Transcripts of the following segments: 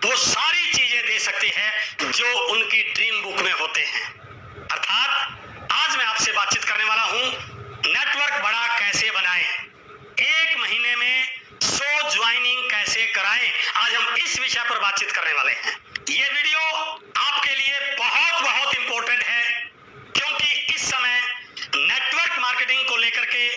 वो सारी चीजें दे सकते हैं जो उनकी ड्रीम बुक में होते हैं। अर्थात आज मैं आपसे बातचीत करने वाला हूं, नेटवर्क बड़ा कैसे बनाएं, एक महीने में 100 ज्वाइनिंग कैसे कराएं। आज हम इस विषय पर बातचीत करने वाले हैं। ये वीडियो आपके लिए बहुत बहुत इंपॉर्टेंट है, क्योंकि इस समय नेटवर्क मार्केटिंग को लेकर के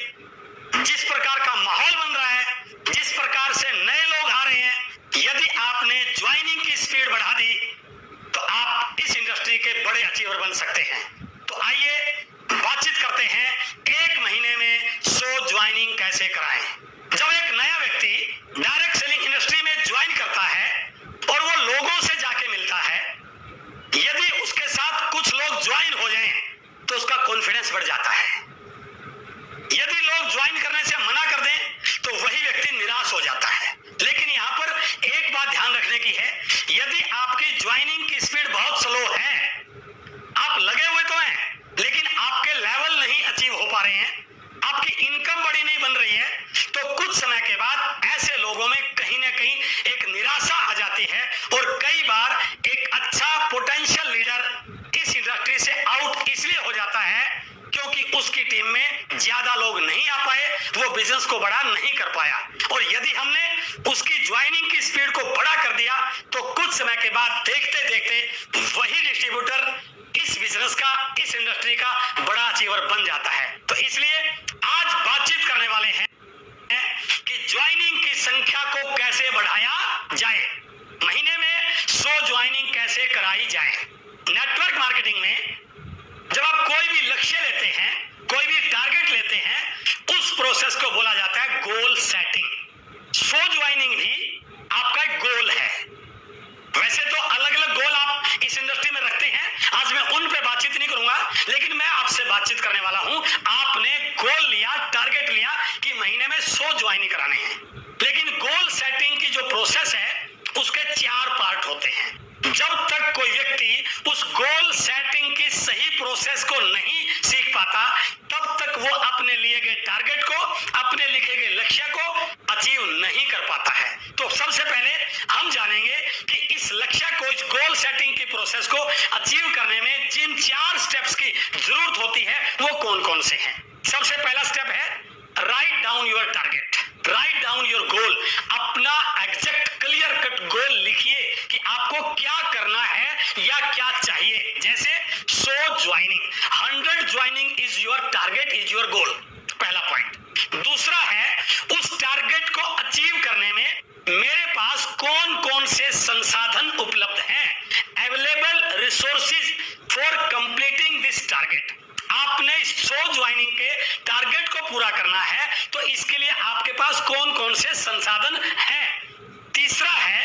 जिस प्रकार का माहौल बन रहा है, जिस प्रकार से नए लोग आ रहे हैं, यदि आपने ज्वाइनिंग की स्पीड बढ़ा दी तो आप इस इंडस्ट्री के बड़े अचीवर बन सकते हैं। तो आइए बातचीत करते हैं, एक महीने में 100 ज्वाइनिंग कैसे कराएं। जब एक नया व्यक्ति डायरेक्ट सेलिंग इंडस्ट्री में ज्वाइन करता है और वो लोगों से जाके मिलता है, यदि उसके साथ कुछ लोग ज्वाइन हो जाएं तो उसका कॉन्फिडेंस बढ़ जाता है। यदि लोग ज्वाइन करने से मना कर दें तो वही व्यक्ति निराश हो जाता है। लेकिन यहां पर एक बात ध्यान रखने की है, यदि आपकी ज्वाइनिंग की स्पीड बहुत स्लो है, आप लगे हुए तो हैं लेकिन आपके लेवल नहीं अचीव हो पा रहे हैं, आपकी इनकम बड़ी नहीं बन रही है, तो कुछ समय के बाद ऐसे लोगों में कहीं ना कहीं एक निराशा आ जाती है और कई बार एक अच्छा पोटेंशियल लीडर इस इंडस्ट्री से आउट इसलिए हो जाता है क्योंकि उसकी टीम में ज्यादा लोग नहीं आ पाए, वो बिजनेस को बड़ा नहीं कर पाया। और यदि हमने उसकी ज्वाइनिंग की स्पीड को बड़ा कर दिया तो कुछ समय के बाद देखते देखते वही डिस्ट्रीब्यूटर इस बिजनेस का, इस इंडस्ट्री का बड़ा अचीवर बन जाता है। तो इसलिए आज बातचीत करने वाले हैं कि ज्वाइनिंग की संख्या को कैसे बढ़ाया जाए, महीने में 100 ज्वाइनिंग कैसे कराई जाए। नेटवर्क मार्केटिंग में जब आप कोई भी लक्ष्य लेते हैं, कोई भी टारगेट लेते हैं, उस प्रोसेस को बोला जाता है गोल सेटिंग। 100 ज्वाइनिंग भी आपका एक गोल है। वैसे तो अलग अलग गोल आप इस इंडस्ट्री में रखते हैं, आज मैं उन पे बातचीत नहीं करूंगा, लेकिन मैं आपसे बातचीत करने वाला हूं। आपने गोल लिया, टारगेट लिया कि महीने में 100 ज्वाइनिंग कराने हैं, लेकिन गोल सेटिंग की जो प्रोसेस है उसके 4 पार्ट होते हैं। जब तक कोई व्यक्ति उस गोल सेटिंग की सही प्रोसेस को नहीं सीख पाता, तब तक वो अपने लिए गए टारगेट को, अपने लिखे गए लक्ष्य को अचीव नहीं कर पाता है। तो सबसे पहले हम जानेंगे कि इस लक्ष्य को, इस गोल सेटिंग की प्रोसेस को अचीव करने में जिन 4 स्टेप्स की जरूरत होती है वो कौन कौन से हैं। सबसे पहला स्टेप है write down your target, write down your goal. अपना एग्जैक्ट क्लियर कट गोल लिखिए कि आपको क्या करना है या क्या चाहिए। जैसे 100 joining, 100 joining is your target, is your goal, पहला पॉइंट। दूसरा है उस टारगेट को अचीव करने में मेरे पास कौन कौन से संसाधन उपलब्ध हैं, available resources for completing this target. आपने 100 ज्वाइनिंग के टारगेट को पूरा करना है तो इसके लिए आपके पास कौन कौन से संसाधन हैं। तीसरा है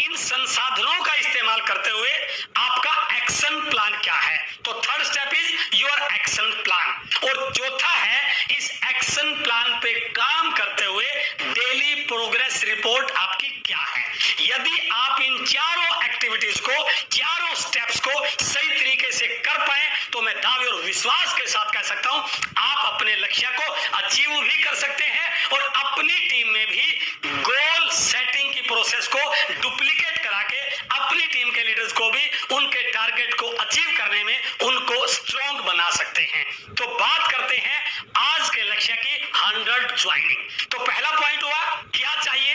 इन संसाधनों का इस्तेमाल करते हुए आपका एक्शन प्लान क्या है। तो third step is your action plan. और चौथा है इस एक्शन प्लान पे काम करते हुए डेली प्रोग्रेस रिपोर्ट आपकी क्या है। यदि आप इन चारों एक्टिविटीज को, चारों स्टेप्स को सही तरीके से कर पाए तो मैं दावे और विश्वास के साथ कह सकता हूं आप अपने लक्ष्य को अचीव भी कर सकते हैं और अपनी टीम में भी गोल सेटिंग की प्रोसेस को डुप्लीकेट करा के अपनी टीम के लीडर्स को भी उनके टारगेट को अचीव करने में उनको स्ट्रॉन्ग बना सकते हैं। तो बात करते हैं आज के लक्ष्य की, 100 ज्वाइनिंग। तो पहला पॉइंट हुआ क्या चाहिए,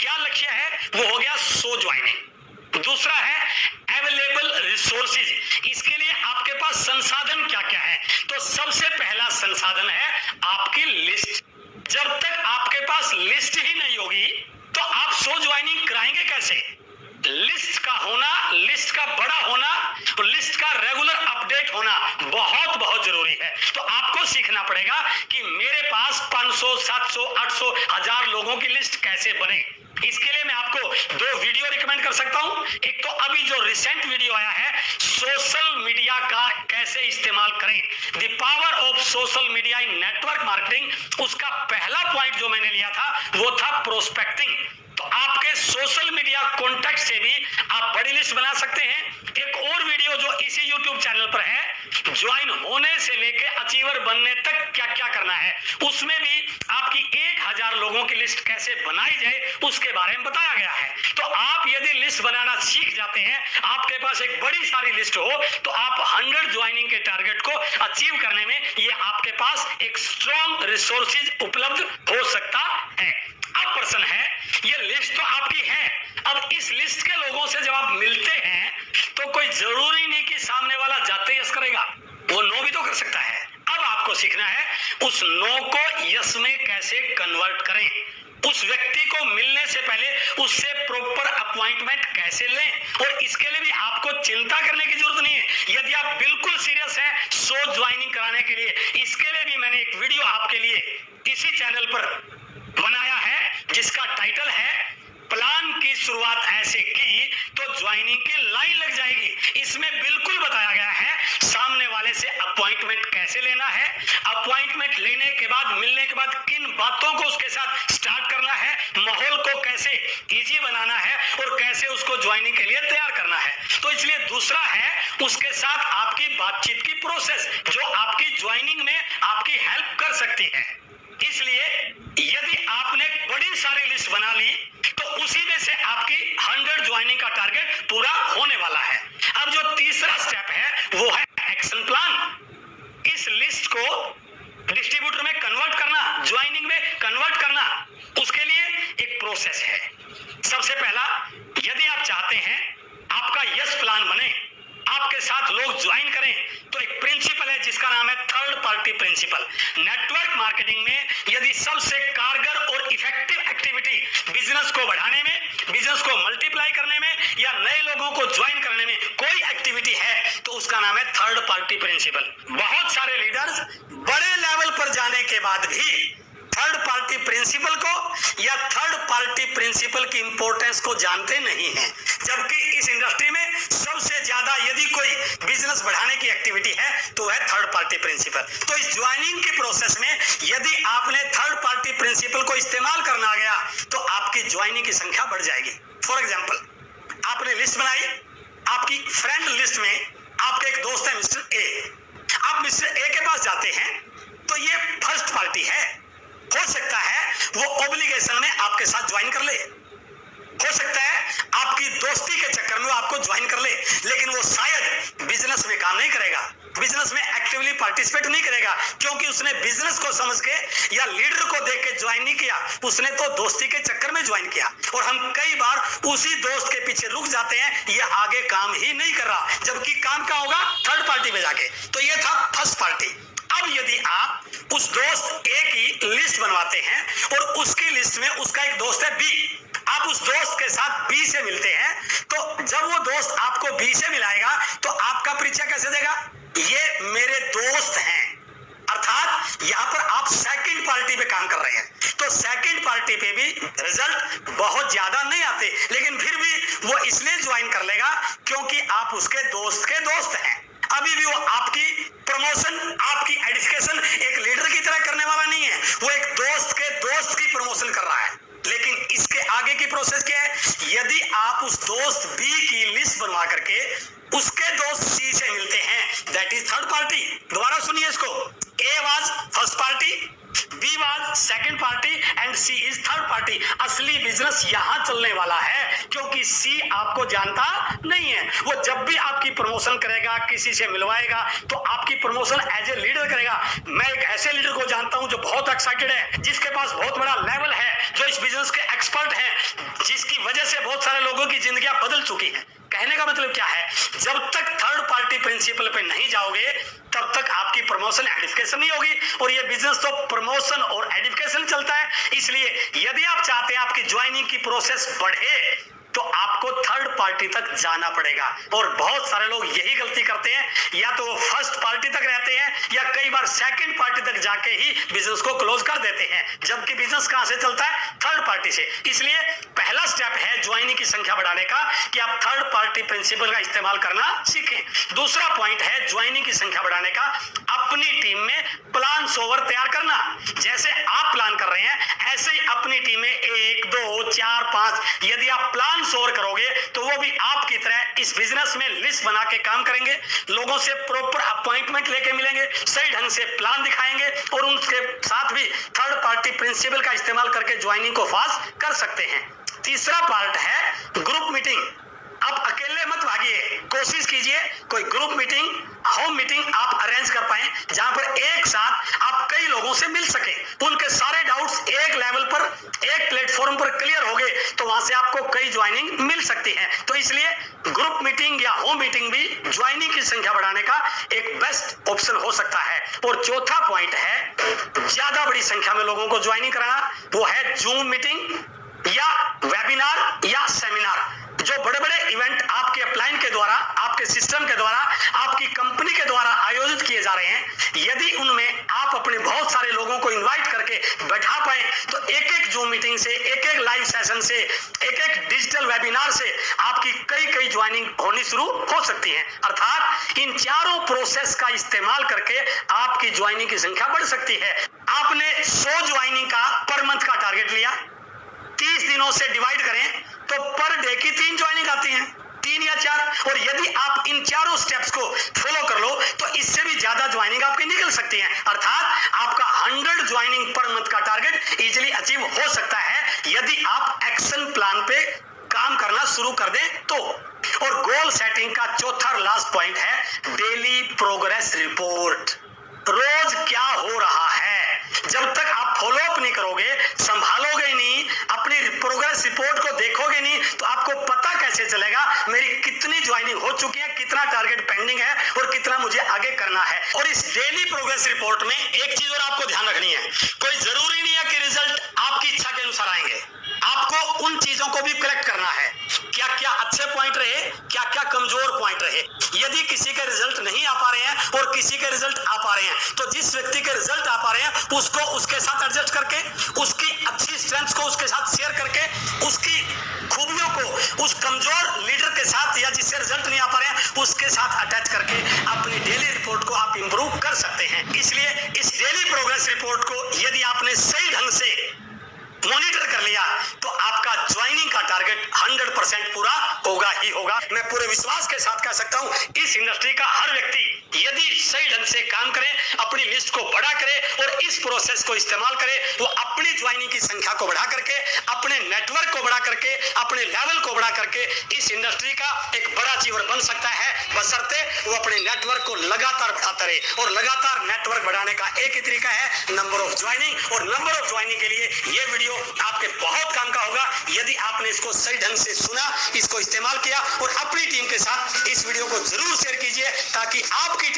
क्या लक्ष्य है, वो हो गया 100 ज्वाइनिंग। दूसरा है अवेलेबल रिसोर्सेज, इसके लिए आपके पास संसाधन क्या क्या है। तो सबसे पहला संसाधन है आपकी लिस्ट। जब तक आपके पास लिस्ट ही नहीं होगी तो आप 100 ज्वाइनिंग कराएंगे कैसे। लिस्ट का होना, लिस्ट का बड़ा होना, तो लिस्ट का रेगुलर अपडेट होना बहुत बहुत जरूरी है। तो आपको सीखना पड़ेगा कि मेरे पास 500, 700, 800, 1000 लोगों की लिस्ट कैसे बने। इसके लिए मैं आपको 2 वीडियो रिकमेंड कर सकता हूं। एक तो अभी जो रिसेंट वीडियो आया है सोशल मीडिया का कैसे इस्तेमाल करें, the power of social media in network marketing, उसका पहला पॉइंट जो मैंने लिया था वो था प्रोस्पेक्टिंग। तो आपके सोशल मीडिया कॉन्टैक्ट से भी आप बड़ी लिस्ट बना सकते हैं। एक और वीडियो जो इसी YouTube चैनल पर है, ज्वाइन होने से लेके अचीवर बनने तक क्या क्या करना है, उसमें भी आपकी 1000 लोगों की लिस्ट कैसे बनाई जाए उसके बारे में बताया गया है। तो आप यदि लिस्ट बनाना सीख जाते हैं, आपके पास एक बड़ी सारी लिस्ट हो, तो आप 100 ज्वाइनिंग के टारगेट को अचीव करने में ये आपके पास एक स्ट्रॉन्ग रिसोर्सेज उपलब्ध हो सकता है। अब प्रश्न है, ये लिस्ट तो आपकी है, अब इस लिस्ट के लोगों से जब आप मिलते हैं तो कोई जरूरी नहीं कि सामने वाला जाते यस करेगा, वो नो भी तो कर सकता है। अब आपको सीखना है उस नो को यस में कैसे कन्वर्ट करें, उस व्यक्ति को मिलने से पहले उससे प्रॉपर अपॉइंटमेंट कैसे लें, और इसके लिए भी आपको चिंता करने की जरूरत नहीं है। यदि आप बिल्कुल सीरियस हैं 100 ज्वाइनिंग कराने के लिए, इसके लिए भी मैंने एक वीडियो आपके लिए इसी चैनल पर बनाया है जिसका टाइटल है प्लान की शुरुआत ऐसे की तो ज्वाइनिंग की लाइन लग जाएगी। इसमें बिल्कुल बताया गया है सामने वाले से अपॉइंटमेंट कैसे लेना है, अपॉइंटमेंट लेने के बाद मिलने के बाद किन बातों को उसके साथ स्टार्ट करना है, माहौल को कैसे इजी बनाना है और कैसे उसको ज्वाइनिंग के लिए तैयार करना है। तो इसलिए दूसरा है उसके साथ आपकी बातचीत की प्रोसेस जो आपकी ज्वाइनिंग में आपकी हेल्प कर सकती है। इसलिए यदि आपने बड़ी सारी लिस्ट बना ली तो उसी में से आपकी 100 ज्वाइनिंग का टारगेट पूरा होने वाला है। अब जो तीसरा स्टेप है वो है एक्शन प्लान। इस लिस्ट को डिस्ट्रीब्यूटर में कन्वर्ट करना, ज्वाइनिंग में कन्वर्ट करना, उसके लिए एक प्रोसेस है। सबसे पहला, यदि आप चाहते हैं आपका यस प्लान बने, आपके साथ लोग ज्वाइन करें, तो एक प्रिंसिपल है जिसका नाम है third party principle. Network marketing में यदि सबसे कारगर और इफेक्टिव एक्टिविटी बिजनेस को बढ़ाने में, बिजनेस को मल्टीप्लाई करने में या नए लोगों को ज्वाइन करने में कोई एक्टिविटी है तो उसका नाम है थर्ड पार्टी प्रिंसिपल। बहुत सारे लीडर्स बड़े लेवल पर जाने के बाद भी थर्ड पार्टी प्रिंसिपल को या थर्ड पार्टी प्रिंसिपल की इंपॉर्टेंस को जानते नहीं हैं, जबकि इस इंडस्ट्री में सबसे ज्यादा यदि कोई बिजनेस बढ़ाने की एक्टिविटी है तो है थर्ड पार्टी प्रिंसिपल। तो इस ज्वाइनिंग की प्रोसेस में यदि आपने थर्ड पार्टी प्रिंसिपल को इस्तेमाल करना आ गया तो आपकी ज्वाइनिंग की संख्या बढ़ जाएगी। फॉर एग्जाम्पल, आपने लिस्ट बनाई, आपकी फ्रेंड लिस्ट में आपके एक दोस्त है मिस्टर ए, आप मिस्टर ए के पास जाते हैं तो ये फर्स्ट पार्टी है, हो सकता है वो ऑब्लिगेशन में आपके साथ ज्वाइन कर ले, हो सकता है आपकी दोस्ती के चक्कर में वो आपको ज्वाइन कर ले, लेकिन वो शायद बिजनेस में काम नहीं करेगा, बिजनेस में एक्टिवली पार्टिसिपेट नहीं करेगा, क्योंकि उसने बिजनेस को समझ के या लीडर को देख के ज्वाइन नहीं किया, उसने तो दोस्ती के चक्कर में ज्वाइन किया। और हम कई बार उसी दोस्त के पीछे रुक जाते हैं, ये आगे काम ही नहीं कर रहा, जबकि काम क्या होगा थर्ड पार्टी पे जाके। तो ये था फर्स्ट पार्टी। अब यदि आप उस दोस्त ए की लिस्ट बनवाते हैं और उसकी लिस्ट में उसका एक दोस्त है बी, आप उस दोस्त के साथ बी से मिलते हैं, तो जब वो दोस्त आपको बी से मिलाएगा तो आपका परिचय कैसे देगा, ये मेरे दोस्त हैं, अर्थात यहाँ पर आप सेकंड पार्टी पे काम कर रहे हैं। तो सेकंड पार्टी पे भी रिजल्ट बहुत ज्यादा नहीं आते, लेकिन फिर भी वो इसलिए ज्वाइन कर लेगा क्योंकि आप उसके दोस्त के दोस्त हैं। अभी भी वो आपकी प्रमोशन, आपकी एडिफिकेशन एक लीडर की तरह करने वाला नहीं है, वो एक दोस्त के दोस्त की प्रमोशन कर रहा है। लेकिन इसके आगे की प्रोसेस क्या है, यदि आप उस दोस्त बी की लिस्ट बनवा करके उसके दोस्त सी से मिलते हैं, दैट इज थर्ड पार्टी। दोबारा सुनिए इसको, A was first party, B was second party and C is third party. असली बिजनेस यहां चलने वाला है क्योंकि सी आपको जानता नहीं है। वो जब भी आपकी प्रमोशन करेगा, किसी से मिलवाएगा, तो आपकी प्रमोशन एज ए लीडर करेगा। मैं एक ऐसे लीडर को जानता हूं जो बहुत एक्साइटेड है, जिसके पास बहुत बड़ा लेवल है, जो इस बिजनेस के एक्सपर्ट हैं, जिसकी वजह से बहुत सारे लोगों की जिंदगियां बदल चुकी हैं। कहने का मतलब क्या है, जब तक थर्ड पार्टी प्रिंसिपल पे नहीं जाओगे तब तक आपकी प्रमोशन एडिफिकेशन नहीं होगी, और ये बिजनेस तो प्रमोशन और एडिफिकेशन चलता है। इसलिए यदि आप चाहते हैं आपकी ज्वाइनिंग की प्रोसेस बढ़े तो आपको थर्ड पार्टी तक जाना पड़ेगा। और बहुत सारे लोग यही गलती करते हैं, या तो वो फर्स्ट पार्टी तक रहते हैं या कई बार सेकंड पार्टी तक जाके ही बिजनेस को क्लोज कर देते हैं, जबकि बिजनेस कहां से चलता है? थर्ड पार्टी से। इसलिए पहला स्टेप है ज्वाइनिंग की संख्या बढ़ाने का कि आप थर्ड पार्टी प्रिंसिपल का इस्तेमाल करना सीखें। दूसरा पॉइंट है ज्वाइनिंग की संख्या बढ़ाने का, अपनी टीम में प्लान सोवर तैयार करना। जैसे आप प्लान कर रहे हैं ऐसे ही अपनी टीम में 1 2 4 5 यदि आप प्लान सोवर करोगे तो वो भी आपकी तरह इस बिजनेस में लिस्ट बना के काम करेंगे, लोगों से प्रॉपर अपॉइंटमेंट लेके मिलेंगे, सही ढंग से प्लान दिखाएंगे और उनके साथ भी थर्ड पार्टी प्रिंसिपल का इस्तेमाल करके ज्वाइनिंग को फास्ट कर सकते हैं। तीसरा पार्ट है ग्रुप मीटिंग। आप अकेले मत भागिए, कोशिश कीजिए कोई ग्रुप मीटिंग, होम मीटिंग आप अरेंज कर पाए जहां पर एक साथ आप कई लोगों से मिल सके, उनके सारे डाउट्स एक लेवल पर एक प्लेटफॉर्म पर क्लियर हो गए तो वहां से आपको कई ज्वाइनिंग मिल सकती है। तो इसलिए ग्रुप मीटिंग या होम मीटिंग भी ज्वाइनिंग की संख्या बढ़ाने का एक बेस्ट ऑप्शन हो सकता है। और चौथा पॉइंट है ज्यादा बड़ी संख्या में लोगों को ज्वाइनिंग कराना, वो है जूम मीटिंग या वेबिनार या सेमिनार। जो बड़े बड़े इवेंट आपके अपलाइन के द्वारा, आपके सिस्टम के द्वारा, आपकी कंपनी के द्वारा आयोजित किए जा रहे हैं, यदि उनमें आप अपने बहुत सारे लोगों को इनवाइट करके बैठा पाए तो एक एक जूम मीटिंग से, एक एक लाइव सेशन से, एक एक डिजिटल वेबिनार से आपकी कई ज्वाइनिंग होनी शुरू हो सकती है। अर्थात इन चारों प्रोसेस का इस्तेमाल करके आपकी ज्वाइनिंग की संख्या बढ़ सकती है। आपने 100 ज्वाइनिंग का पर मंथ का टारगेट लिया, 30 दिनों से डिवाइड करें तो पर डे की 3 ज्वाइनिंग आती हैं, 3 या 4। और यदि आप इन चारों स्टेप्स को फॉलो कर लो तो इससे भी ज्यादा ज्वाइनिंग आपकी निकल सकती है। अर्थात आपका 100 ज्वाइनिंग पर मंथ का टारगेट इजीली अचीव हो सकता है यदि आप एक्शन प्लान पे काम करना शुरू कर दें तो। और गोल सेटिंग का चौथा और लास्ट पॉइंट है डेली प्रोग्रेस रिपोर्ट। रोज क्या हो रहा है, जब तक आप फॉलो अप नहीं करोगे, संभालोगे नहीं, अपनी प्रोग्रेस रिपोर्ट को देखोगे नहीं तो आपको पता कैसे चलेगा मेरी कितनी ज्वाइनिंग हो चुकी है, कितना टारगेट पेंडिंग है और कितना मुझे आगे करना है। और इस डेली प्रोग्रेस रिपोर्ट में एक चीज और आपको ध्यान रखनी है, कोई जरूरी नहीं है कि रिजल्ट आपकी इच्छा के अनुसार आएंगे। आपको उन चीजों को भी कलेक्ट करना है, क्या क्या अच्छे पॉइंट रहे, क्या क्या कमजोर पॉइंट रहे। यदि किसी के रिजल्ट नहीं आ पा रहे हैं और किसी के रिजल्ट आ पा रहे हैं तो जिस व्यक्ति के रिजल्ट आ पा रहे हैं उसको उसके साथ एडजस्ट करके, उसकी अच्छी स्ट्रेंथ को उसके साथ शेयर करके, उसकी खूबियों को उस कमजोर लीडर के साथ या जिससे रिजल्ट नहीं आ पा रहे हैं उसके साथ अटैच करके अपनी डेली रिपोर्ट को आप इंप्रूव कर सकते हैं। इसलिए इस डेली प्रोग्रेस रिपोर्ट को यदि आपने सही ढंग से मॉनिटर कर लिया तो आपका ज्वाइनिंग का टारगेट 100% पूरा होगा ही होगा। मैं पूरे विश्वास के साथ कह सकता हूं इस इंडस्ट्री का हर व्यक्ति यदि सही ढंग से काम करे, अपनी लिस्ट को बड़ा करे और इस प्रोसेस को इस्तेमाल करे, वो अपनी ज्वाइनिंग की संख्या को बढ़ा करके, अपने नेटवर्क को बढ़ा करके, अपने लेवल को बढ़ा करके इस इंडस्ट्री का एक बड़ा अचीवर बन सकता है, बशर्ते वो अपने नेटवर्क को लगातार बढ़ाता रहे। और लगातार नेटवर्क बढ़ाने का एक ही तरीका है नंबर ऑफ ज्वाइनिंग। और नंबर ऑफ ज्वाइनिंग के लिए ये वीडियो आपके बहुत काम का होगा यदि आपने इसको सही ढंग से सुना, इसको इस्तेमाल किया और अपनी टीम के साथ इस वीडियो को जरूर शेयर कीजिए ताकि आपकी टीम